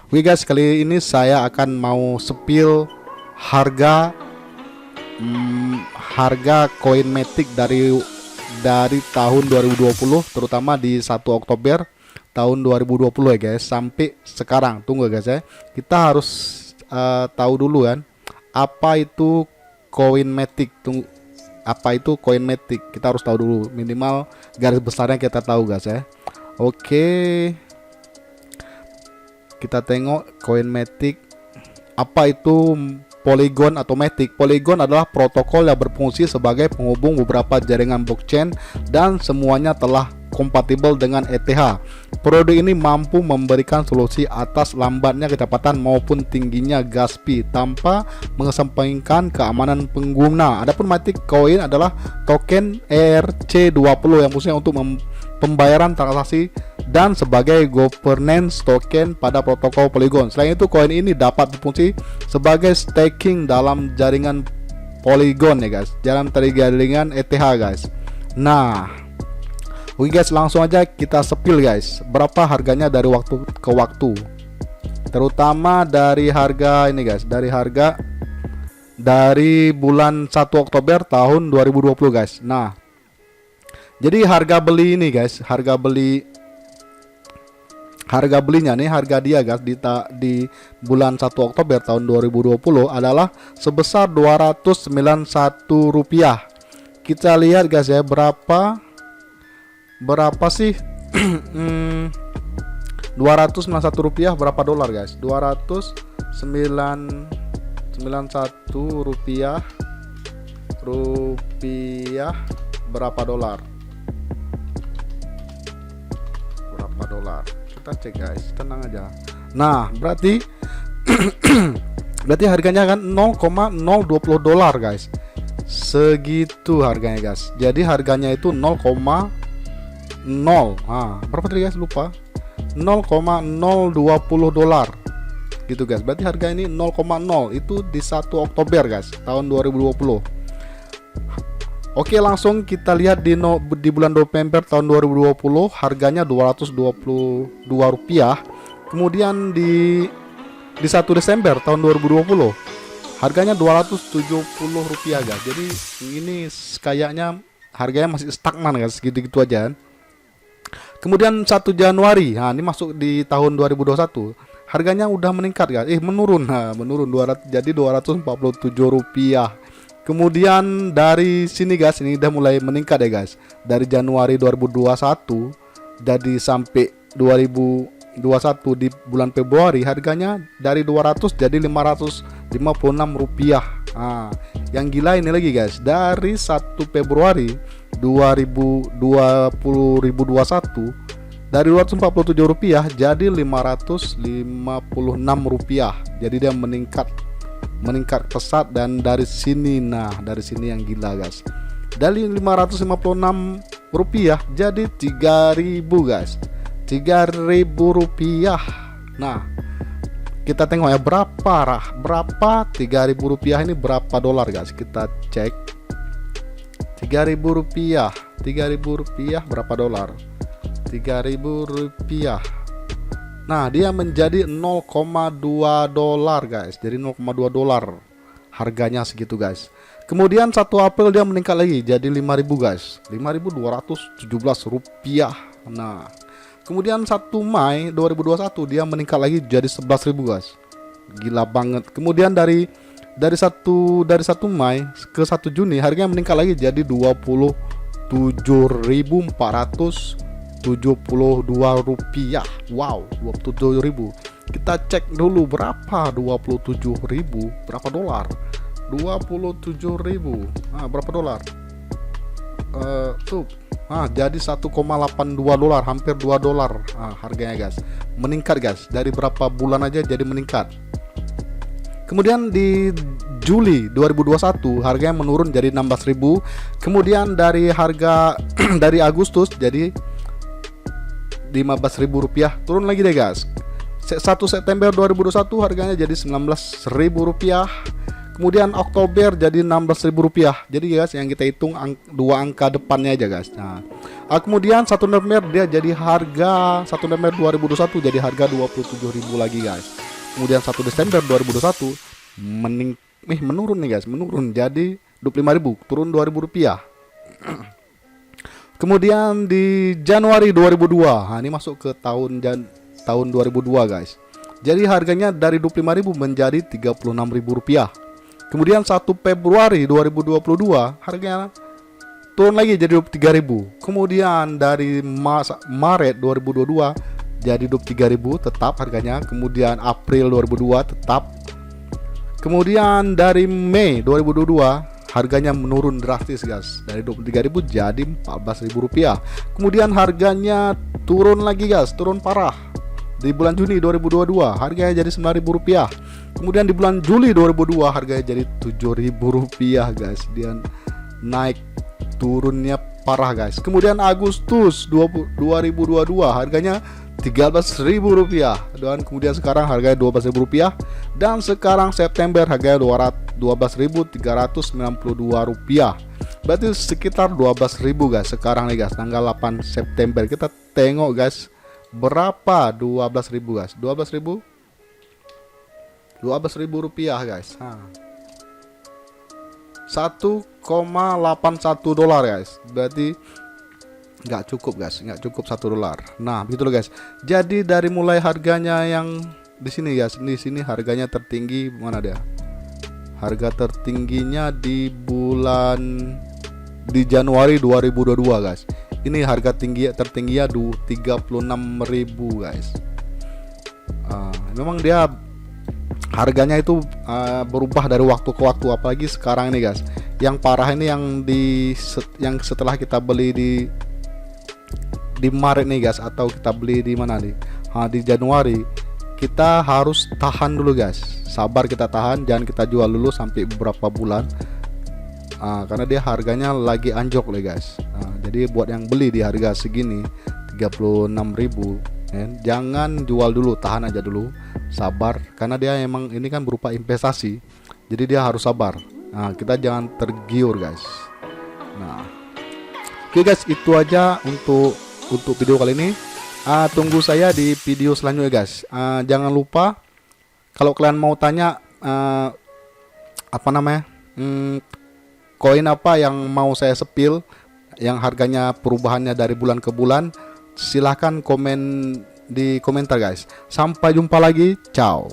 Oke guys, kali ini saya akan mau spill harga harga koin Matic dari tahun 2020, terutama di 1 Oktober tahun 2020 ya guys, sampai sekarang. Tunggu guys ya. Kita harus tahu dulu kan apa itu koin Matic. Apa itu koin Matic? Kita harus tahu dulu, minimal garis besarnya kita tahu guys ya. Oke. Kita tengok koin Matic. Apa itu Polygon atau Matic? Polygon adalah protokol yang berfungsi sebagai penghubung beberapa jaringan blockchain dan semuanya telah kompatibel dengan ETH. Produk ini mampu memberikan solusi atas lambatnya kecepatan maupun tingginya gas fee tanpa mengesampingkan keamanan pengguna. Adapun Matic Coin adalah token ERC20 yang fungsinya untuk pembayaran transaksi dan sebagai governance token pada protokol Polygon. Selain itu, koin ini dapat berfungsi sebagai staking dalam jaringan Polygon ya guys, dalam jaringan ETH guys. Nah, oke guys, langsung aja kita spill guys, berapa harganya dari waktu ke waktu, terutama dari harga ini guys, dari bulan 1 Oktober tahun 2020 guys. Nah, jadi harga beli ini guys, harga belinya nih, harga dia guys di bulan 1 Oktober tahun 2020 adalah sebesar Rp291. Kita lihat guys ya, berapa sih Rp291 berapa dolar guys? Rp291 berapa dolar? Kita cek guys, tenang aja. Nah, berarti harganya kan 0,020 dolar guys. Segitu harganya guys. Jadi harganya itu 0,0 berapa tadi guys, lupa, 0,020 dolar gitu guys. Berarti harga ini 0,0 itu di 1 Oktober guys tahun 2020. Oke, langsung kita lihat di bulan November tahun 2020 harganya Rp222. Kemudian di 1 Desember tahun 2020 harganya Rp270 guys. Jadi ini kayaknya harganya masih stagnan guys, gitu-gitu aja. Kemudian 1 Januari, nah ini masuk di tahun 2021, harganya udah meningkat guys, menurun jadi Rp247. Kemudian dari sini guys, ini udah mulai meningkat ya guys. Dari Januari 2021 jadi sampai 2021 di bulan Februari harganya dari 200 jadi Rp556. Yang gila ini lagi guys, dari 1 Februari 2021 dari Rp247 jadi Rp556. Jadi dia meningkat pesat. Dan dari sini, dari sini yang gila guys, dari Rp556 jadi Rp3.000 guys, Rp3.000. Nah, kita tengok ya, berapa Rp3.000 ini berapa dolar guys. Kita cek Rp3.000 berapa dolar. Rp3.000. Nah, dia menjadi 0,2 dolar guys. Jadi 0,2 dolar harganya segitu guys. Kemudian 1 April dia meningkat lagi jadi 5.000 guys, Rp5.217. Nah, kemudian 1 Mei 2021 dia meningkat lagi jadi 11.000 guys. Gila banget. Kemudian dari 1 Mei ke 1 Juni harganya meningkat lagi jadi Rp27.472. Wow, 27.000. Kita cek dulu berapa 27.000 berapa dolar. 27.000 berapa dolar? Jadi 1,82 dolar, hampir 2 dolar harganya guys. Meningkat guys, dari berapa bulan aja jadi meningkat. Kemudian di Juli 2021 harganya menurun jadi 16.000. Kemudian dari harga dari Agustus jadi Rp15.000, turun lagi deh guys. 1 September 2021 harganya jadi Rp19.000. Kemudian Oktober jadi Rp16.000. Jadi guys, yang kita hitung 2 angka depannya aja guys. Nah, Kemudian 1 November dia jadi harga 1 November 2021 jadi harga 27.000 lagi guys. Kemudian 1 Desember 2021 menurun nih guys, menurun jadi 25.000, turun 2.000 rupiah. Kemudian di Januari 2002, ini masuk ke tahun 2002 guys. Jadi harganya dari 25.000 menjadi 36.000 rupiah. Kemudian 1 Februari 2022 harganya turun lagi jadi 23.000. Kemudian dari Maret 2022 jadi 23.000 tetap harganya. Kemudian April 2022 tetap. Kemudian dari Mei 2022 harganya menurun drastis guys, dari 23.000 jadi 14.000 rupiah. Kemudian harganya turun lagi guys, turun parah. Di bulan Juni 2022 harganya jadi 9.000 rupiah. Kemudian di bulan Juli 2022 harganya jadi 7.000 rupiah guys. Dia naik, turunnya parah guys. Kemudian Agustus 2022 harganya 13.000 rupiah, dan kemudian sekarang harganya 12.000 rupiah. Dan sekarang September harganya 12.392 rupiah. Berarti sekitar 12.000 guys sekarang nih guys, tanggal 8 September. Kita tengok guys, berapa 12.000 guys? 12.000 rupiah guys. 1,81 dolar guys. Berarti nggak cukup guys, nggak cukup 1 dolar. Nah begitu loh guys. Jadi dari mulai harganya yang di sini guys, di sini harganya tertinggi mana dia? Harga tertingginya di Januari 2022 guys. Ini harga tertingginya 36.000 guys. Memang dia harganya itu berubah dari waktu ke waktu, apalagi sekarang ini guys. Yang parah ini yang setelah kita beli di Maret nih guys, atau kita beli di mana nih? Di Januari, kita harus tahan dulu guys. Sabar, kita tahan, jangan kita jual dulu sampai beberapa bulan. Karena dia harganya lagi anjlok nih guys. Jadi buat yang beli di harga segini 36.000, jangan jual dulu, tahan aja dulu, sabar, karena dia emang ini kan berupa investasi. Jadi dia harus sabar. Kita jangan tergiur guys. Oke guys, itu aja untuk video kali ini. Tunggu saya di video selanjutnya guys. Jangan lupa kalau kalian mau tanya koin apa yang mau saya sepil, yang harganya perubahannya dari bulan ke bulan, silahkan komen di komentar guys. Sampai jumpa lagi, ciao.